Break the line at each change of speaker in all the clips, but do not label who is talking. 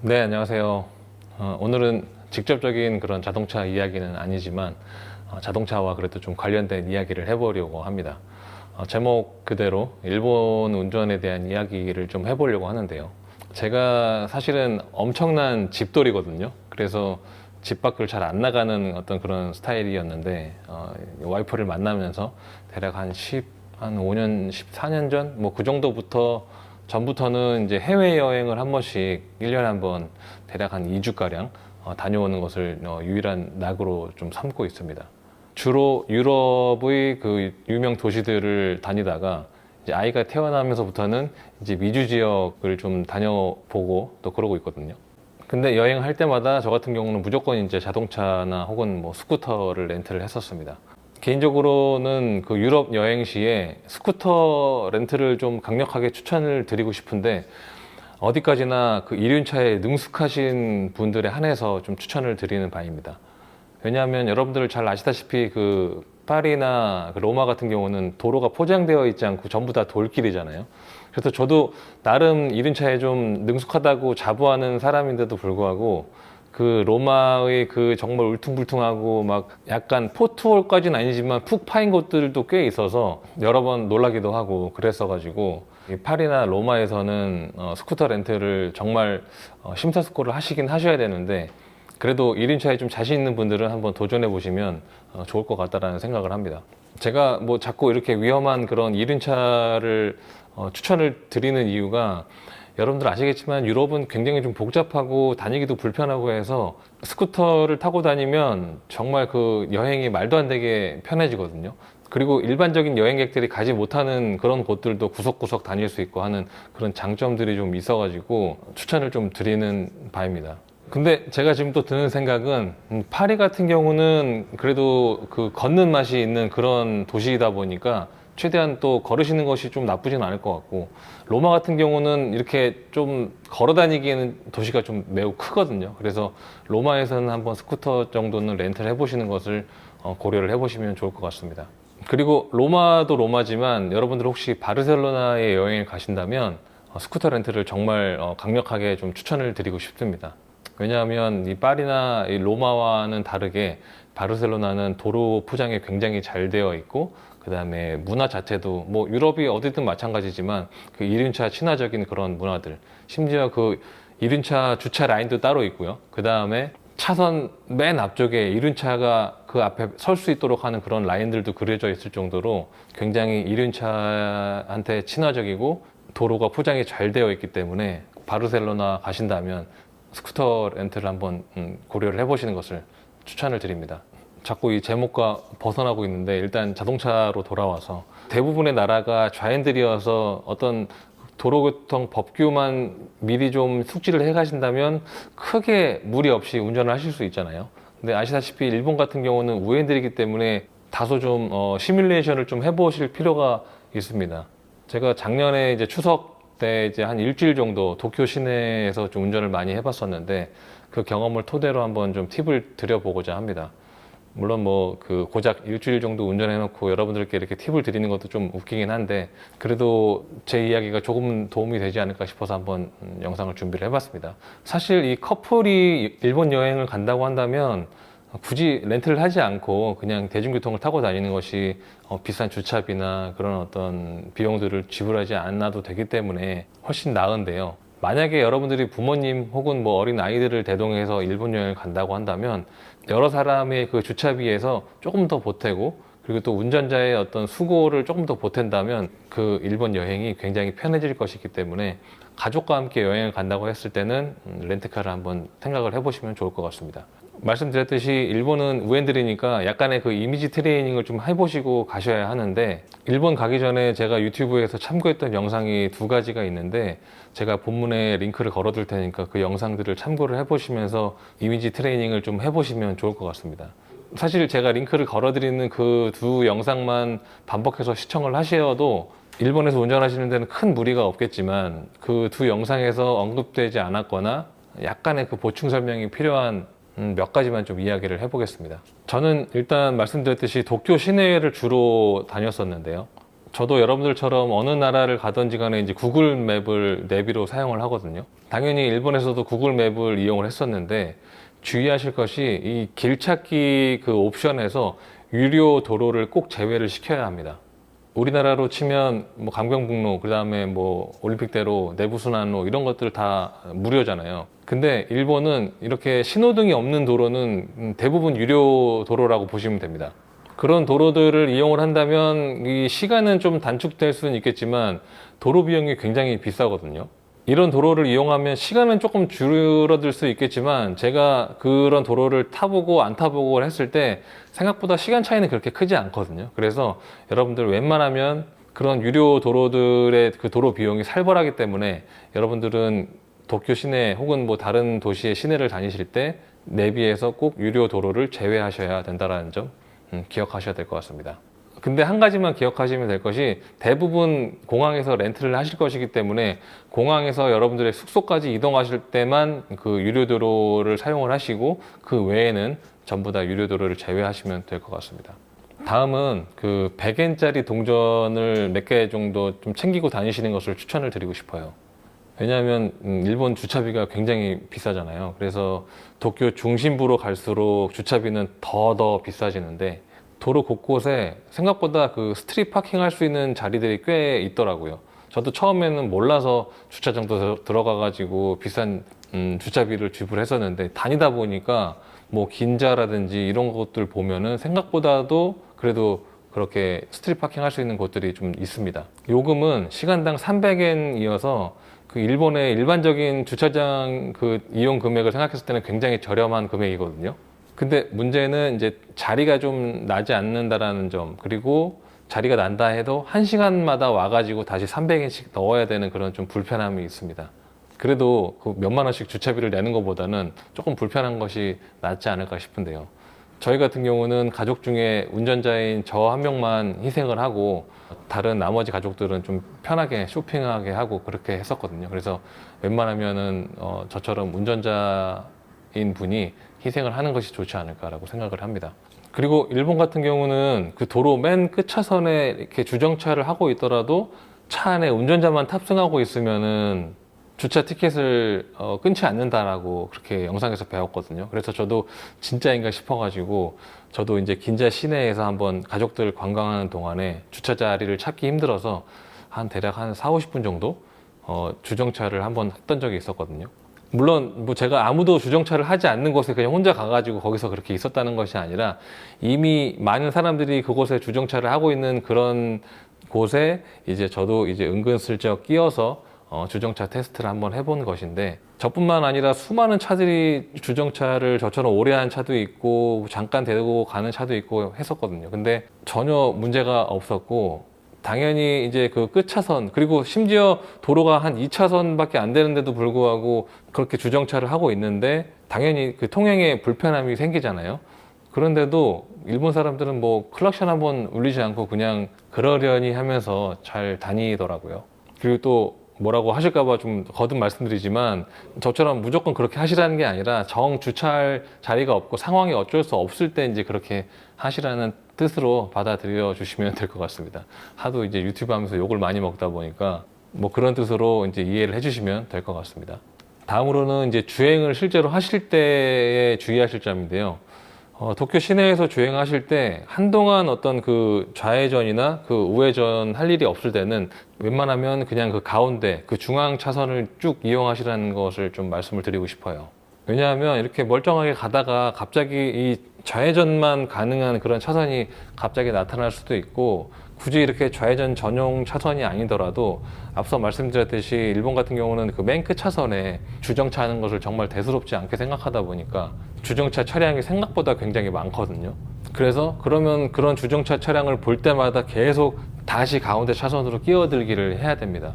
네, 안녕하세요. 오늘은 직접적인 그런 자동차 이야기는 아니지만 자동차와 그래도 좀 관련된 이야기를 해보려고 합니다. 제목 그대로 일본 운전에 대한 이야기를 좀 해보려고 하는데요. 제가 사실은 엄청난 집돌이거든요. 그래서 집 밖을 잘 안 나가는 어떤 그런 스타일이었는데 와이프를 만나면서 대략 한 5년, 14년 전? 뭐 그 전부터는 이제 해외여행을 한 번씩 1년에 한 번 대략 한 2주가량 다녀오는 것을 유일한 낙으로 좀 삼고 있습니다. 주로 유럽의 그 유명 도시들을 다니다가 이제 아이가 태어나면서부터는 이제 미주 지역을 좀 다녀보고 또 그러고 있거든요. 근데 여행할 때마다 저 같은 경우는 무조건 이제 자동차나 혹은 뭐 스쿠터를 렌트를 했었습니다. 개인적으로는 그 유럽 여행 시에 스쿠터 렌트를 좀 강력하게 추천을 드리고 싶은데 어디까지나 그 이륜차에 능숙하신 분들에 한해서 좀 추천을 드리는 바입니다. 왜냐하면 여러분들 잘 아시다시피 그 파리나 그 로마 같은 경우는 도로가 포장되어 있지 않고 전부 다 돌길이잖아요. 그래서 저도 나름 이륜차에 좀 능숙하다고 자부하는 사람인데도 불구하고 그 로마의 그 정말 울퉁불퉁하고 막 약간 포트홀까지는 아니지만 푹 파인 곳들도 꽤 있어서 여러 번 놀라기도 하고 그랬어가지고 이 파리나 로마에서는 스쿠터 렌트를 정말 심사숙고를 하시긴 하셔야 되는데 그래도 1인차에 좀 자신 있는 분들은 한번 도전해 보시면 좋을 것 같다라는 생각을 합니다. 제가 뭐 자꾸 이렇게 위험한 그런 1인차를 추천을 드리는 이유가 여러분들 아시겠지만 유럽은 굉장히 좀 복잡하고 다니기도 불편하고 해서 스쿠터를 타고 다니면 정말 그 여행이 말도 안 되게 편해지거든요. 그리고 일반적인 여행객들이 가지 못하는 그런 곳들도 구석구석 다닐 수 있고 하는 그런 장점들이 좀 있어가지고 추천을 좀 드리는 바입니다. 근데 제가 지금 또 드는 생각은 파리 같은 경우는 그래도 그 걷는 맛이 있는 그런 도시이다 보니까 최대한 또 걸으시는 것이 좀 나쁘진 않을 것 같고 로마 같은 경우는 이렇게 좀 걸어 다니기에는 도시가 좀 매우 크거든요. 그래서 로마에서는 한번 스쿠터 정도는 렌트를 해보시는 것을 고려를 해보시면 좋을 것 같습니다. 그리고 로마도 로마지만 여러분들 혹시 바르셀로나에 여행을 가신다면 스쿠터 렌트를 정말 강력하게 좀 추천을 드리고 싶습니다. 왜냐하면 이 파리나 이 로마와는 다르게 바르셀로나는 도로 포장이 굉장히 잘 되어 있고 그 다음에 문화 자체도 뭐 유럽이 어디든 마찬가지지만 그 1륜차 친화적인 그런 문화들 심지어 그 1륜차 주차 라인도 따로 있고요. 그 다음에 차선 맨 앞쪽에 1륜차가 그 앞에 설 수 있도록 하는 그런 라인들도 그려져 있을 정도로 굉장히 1륜차한테 친화적이고 도로가 포장이 잘 되어 있기 때문에 바르셀로나 가신다면 스쿠터 렌트를 한번 고려를 해보시는 것을 추천을 드립니다. 자꾸 이 제목과 벗어나고 있는데 일단 자동차로 돌아와서 대부분의 나라가 좌핸들이어서 어떤 도로교통 법규만 미리 좀 숙지를 해 가신다면 크게 무리 없이 운전을 하실 수 있잖아요. 근데 아시다시피 일본 같은 경우는 우핸들이기 때문에 다소 좀 시뮬레이션을 좀 해보실 필요가 있습니다. 제가 작년에 이제 추석 때 이제 한 일주일 정도 도쿄 시내에서 좀 운전을 많이 해봤었는데 그 경험을 토대로 한번 좀 팁을 드려보고자 합니다. 물론 뭐 그 고작 일주일 정도 운전해놓고 여러분들께 이렇게 팁을 드리는 것도 좀 웃기긴 한데 그래도 제 이야기가 조금 도움이 되지 않을까 싶어서 한번 영상을 준비를 해봤습니다. 사실 이 커플이 일본 여행을 간다고 한다면 굳이 렌트를 하지 않고 그냥 대중교통을 타고 다니는 것이 비싼 주차비나 그런 어떤 비용들을 지불하지 않아도 되기 때문에 훨씬 나은데요. 만약에 여러분들이 부모님 혹은 뭐 어린 아이들을 대동해서 일본 여행을 간다고 한다면 여러 사람의 그 주차비에서 조금 더 보태고 그리고 또 운전자의 어떤 수고를 조금 더 보탠다면 그 일본 여행이 굉장히 편해질 것이기 때문에 가족과 함께 여행을 간다고 했을 때는 렌트카를 한번 생각을 해보시면 좋을 것 같습니다. 말씀드렸듯이 일본은 우엔들이니까 약간의 그 이미지 트레이닝을 좀 해보시고 가셔야 하는데 일본 가기 전에 제가 유튜브에서 참고했던 영상이 두 가지가 있는데 제가 본문에 링크를 걸어 둘 테니까 그 영상들을 참고를 해보시면서 이미지 트레이닝을 좀 해보시면 좋을 것 같습니다. 사실 제가 링크를 걸어 드리는 그 두 영상만 반복해서 시청을 하셔도 일본에서 운전하시는 데는 큰 무리가 없겠지만 그 두 영상에서 언급되지 않았거나 약간의 그 보충 설명이 필요한 몇 가지만 좀 이야기를 해보겠습니다. 저는 일단 말씀드렸듯이 도쿄 시내를 주로 다녔었는데요. 저도 여러분들처럼 어느 나라를 가든지 간에 이제 구글 맵을 내비로 사용을 하거든요. 당연히 일본에서도 구글 맵을 이용을 했었는데 주의하실 것이 이 길 찾기 그 옵션에서 유료 도로를 꼭 제외를 시켜야 합니다. 우리나라로 치면 뭐 강변북로, 그 다음에 뭐 올림픽대로, 내부순환로 이런 것들 다 무료잖아요. 근데 일본은 이렇게 신호등이 없는 도로는 대부분 유료 도로라고 보시면 됩니다. 그런 도로들을 이용을 한다면 이 시간은 좀 단축될 수는 있겠지만 도로 비용이 굉장히 비싸거든요. 이런 도로를 이용하면 시간은 조금 줄어들 수 있겠지만 제가 그런 도로를 타보고 안 타보고 했을 때 생각보다 시간 차이는 그렇게 크지 않거든요. 그래서 여러분들 웬만하면 그런 유료 도로들의 그 도로 비용이 살벌하기 때문에 여러분들은 도쿄 시내 혹은 뭐 다른 도시의 시내를 다니실 때 내비에서 꼭 유료 도로를 제외하셔야 된다는 점 기억하셔야 될 것 같습니다. 근데 한 가지만 기억하시면 될 것이 대부분 공항에서 렌트를 하실 것이기 때문에 공항에서 여러분들의 숙소까지 이동하실 때만 그 유료도로를 사용을 하시고 그 외에는 전부 다 유료도로를 제외하시면 될 것 같습니다. 다음은 그 100엔짜리 동전을 몇 개 정도 좀 챙기고 다니시는 것을 추천을 드리고 싶어요. 왜냐하면 일본 주차비가 굉장히 비싸잖아요. 그래서 도쿄 중심부로 갈수록 주차비는 더 비싸지는데 도로 곳곳에 생각보다 그 스트릿 파킹 할 수 있는 자리들이 꽤 있더라고요. 저도 처음에는 몰라서 주차장도 들어가가지고 비싼 주차비를 지불했었는데 다니다 보니까 뭐 긴자라든지 이런 것들 보면은 생각보다도 그래도 그렇게 스트릿 파킹 할 수 있는 곳들이 좀 있습니다. 요금은 시간당 300엔이어서 그 일본의 일반적인 주차장 그 이용 금액을 생각했을 때는 굉장히 저렴한 금액이거든요. 근데 문제는 이제 자리가 좀 나지 않는다라는 점, 그리고 자리가 난다 해도 1시간마다 와가지고 다시 300엔씩 넣어야 되는 그런 좀 불편함이 있습니다. 그래도 그 몇만 원씩 주차비를 내는 것보다는 조금 불편한 것이 낫지 않을까 싶은데요. 저희 같은 경우는 가족 중에 운전자인 저 한 명만 희생을 하고 다른 나머지 가족들은 좀 편하게 쇼핑하게 하고 그렇게 했었거든요. 그래서 웬만하면은 저처럼 운전자인 분이 희생을 하는 것이 좋지 않을까라고 생각을 합니다. 그리고 일본 같은 경우는 그 도로 맨 끝 차선에 이렇게 주정차를 하고 있더라도 차 안에 운전자만 탑승하고 있으면은 주차 티켓을 끊지 않는다라고 그렇게 영상에서 배웠거든요. 그래서 저도 진짜인가 싶어가지고 저도 이제 긴자 시내에서 한번 가족들 관광하는 동안에 주차 자리를 찾기 힘들어서 대략 한 4, 50분 정도 주정차를 한번 했던 적이 있었거든요. 물론 뭐 제가 아무도 주정차를 하지 않는 곳에 그냥 혼자 가가지고 거기서 그렇게 있었다는 것이 아니라 이미 많은 사람들이 그곳에 주정차를 하고 있는 그런 곳에 이제 저도 이제 은근슬쩍 끼어서 주정차 테스트를 한번 해본 것인데 저뿐만 아니라 수많은 차들이 주정차를 저처럼 오래 한 차도 있고 잠깐 대고 가는 차도 있고 했었거든요. 근데 전혀 문제가 없었고 당연히 이제 그 끝차선, 그리고 심지어 도로가 한 2차선밖에 안 되는데도 불구하고 그렇게 주정차를 하고 있는데 당연히 그 통행에 불편함이 생기잖아요. 그런데도 일본 사람들은 뭐 클락션 한번 울리지 않고 그냥 그러려니 하면서 잘 다니더라고요. 그리고 또 뭐라고 하실까봐 좀 거듭 말씀드리지만 저처럼 무조건 그렇게 하시라는 게 아니라 정 주차할 자리가 없고 상황이 어쩔 수 없을 때 이제 그렇게 하시라는 뜻으로 받아들여 주시면 될 것 같습니다. 하도 이제 유튜브 하면서 욕을 많이 먹다 보니까 뭐 그런 뜻으로 이제 이해를 해주시면 될 것 같습니다. 다음으로는 이제 주행을 실제로 하실 때에 주의하실 점인데요. 도쿄 시내에서 주행하실 때 한동안 어떤 그 좌회전이나 그 우회전 할 일이 없을 때는 웬만하면 그냥 그 가운데 그 중앙 차선을 쭉 이용하시라는 것을 좀 말씀을 드리고 싶어요. 왜냐하면 이렇게 멀쩡하게 가다가 갑자기 이 좌회전만 가능한 그런 차선이 갑자기 나타날 수도 있고 굳이 이렇게 좌회전 전용 차선이 아니더라도 앞서 말씀드렸듯이 일본 같은 경우는 그 맨 끝 차선에 주정차 하는 것을 정말 대수롭지 않게 생각하다 보니까 주정차 차량이 생각보다 굉장히 많거든요. 그래서 그러면 그런 주정차 차량을 볼 때마다 계속 다시 가운데 차선으로 끼어들기를 해야 됩니다.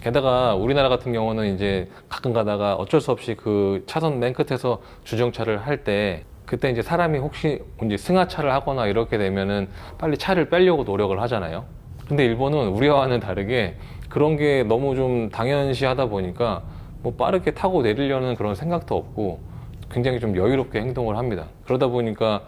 게다가 우리나라 같은 경우는 이제 가끔 가다가 어쩔 수 없이 그 차선 맨 끝에서 주정차를 할 때 그때 이제 사람이 혹시 이제 승하차를 하거나 이렇게 되면은 빨리 차를 빼려고 노력을 하잖아요. 근데 일본은 우리와는 다르게 그런 게 너무 좀 당연시 하다 보니까 뭐 빠르게 타고 내리려는 그런 생각도 없고 굉장히 좀 여유롭게 행동을 합니다. 그러다 보니까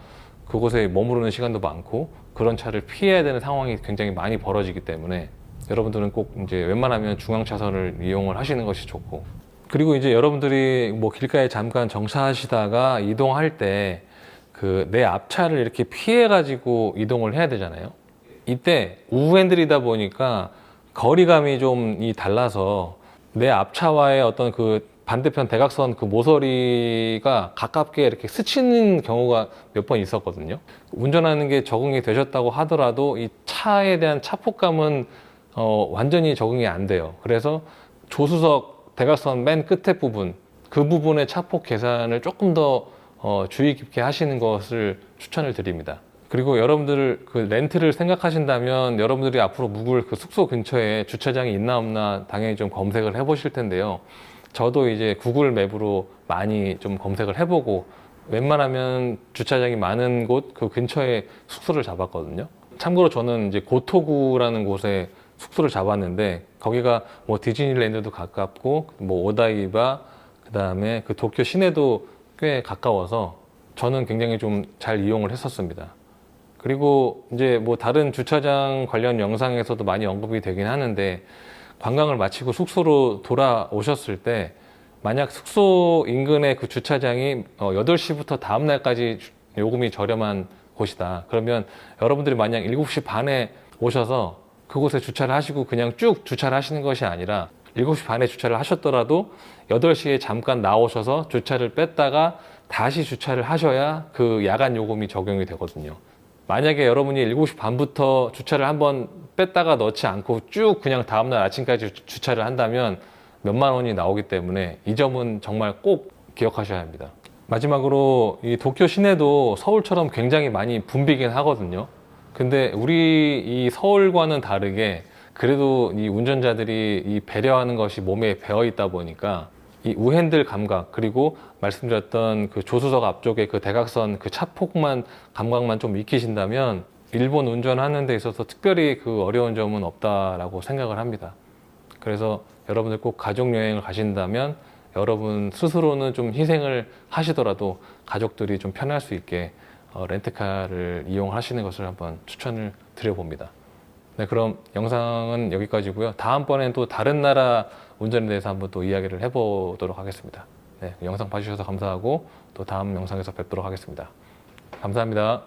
그곳에 머무르는 시간도 많고 그런 차를 피해야 되는 상황이 굉장히 많이 벌어지기 때문에 여러분들은 꼭 이제 웬만하면 중앙 차선을 이용을 하시는 것이 좋고, 그리고 이제 여러분들이 뭐 길가에 잠깐 정차하시다가 이동할 때 그 내 앞차를 이렇게 피해 가지고 이동을 해야 되잖아요. 이때 우핸들이다 보니까 거리감이 좀 달라서 내 앞차와의 어떤 그 반대편 대각선 그 모서리가 가깝게 이렇게 스치는 경우가 몇 번 있었거든요. 운전하는 게 적응이 되셨다고 하더라도 이 차에 대한 차폭감은 완전히 적응이 안 돼요. 그래서 조수석 대각선 맨 끝에 부분, 그 부분의 차폭 계산을 조금 더 주의 깊게 하시는 것을 추천을 드립니다. 그리고 여러분들 그 렌트를 생각하신다면 여러분들이 앞으로 묵을 그 숙소 근처에 주차장이 있나 없나 당연히 좀 검색을 해 보실 텐데요. 저도 이제 구글 맵으로 많이 좀 검색을 해보고 웬만하면 주차장이 많은 곳 그 근처에 숙소를 잡았거든요. 참고로 저는 이제 고토구라는 곳에 숙소를 잡았는데 거기가 뭐 디즈니랜드도 가깝고 뭐 오다이바 그다음에 그 도쿄 시내도 꽤 가까워서 저는 굉장히 좀 잘 이용을 했었습니다. 그리고 이제 뭐 다른 주차장 관련 영상에서도 많이 언급이 되긴 하는데, 관광을 마치고 숙소로 돌아오셨을 때 만약 숙소 인근의 그 주차장이 8시부터 다음날까지 요금이 저렴한 곳이다. 그러면 여러분들이 만약 7시 반에 오셔서 그곳에 주차를 하시고 그냥 쭉 주차를 하시는 것이 아니라 7시 반에 주차를 하셨더라도 8시에 잠깐 나오셔서 주차를 뺐다가 다시 주차를 하셔야 그 야간 요금이 적용이 되거든요. 만약에 여러분이 7시 반부터 주차를 한번 뺐다가 넣지 않고 쭉 그냥 다음날 아침까지 주차를 한다면 몇만 원이 나오기 때문에 이 점은 정말 꼭 기억하셔야 합니다. 마지막으로 이 도쿄 시내도 서울처럼 굉장히 많이 붐비긴 하거든요. 근데 우리 이 서울과는 다르게 그래도 이 운전자들이 이 배려하는 것이 몸에 배어 있다 보니까 이 우핸들 감각, 그리고 말씀드렸던 그 조수석 앞쪽에 그 대각선 그 차폭만 감각만 좀 익히신다면 일본 운전하는 데 있어서 특별히 그 어려운 점은 없다라고 생각을 합니다. 그래서 여러분들 꼭 가족 여행을 가신다면 여러분 스스로는 좀 희생을 하시더라도 가족들이 좀 편할 수 있게 렌트카를 이용하시는 것을 한번 추천을 드려봅니다. 네, 그럼 영상은 여기까지고요. 다음번엔 또 다른 나라 운전에 대해서 한번 또 이야기를 해보도록 하겠습니다. 네, 영상 봐주셔서 감사하고 또 다음 영상에서 뵙도록 하겠습니다. 감사합니다.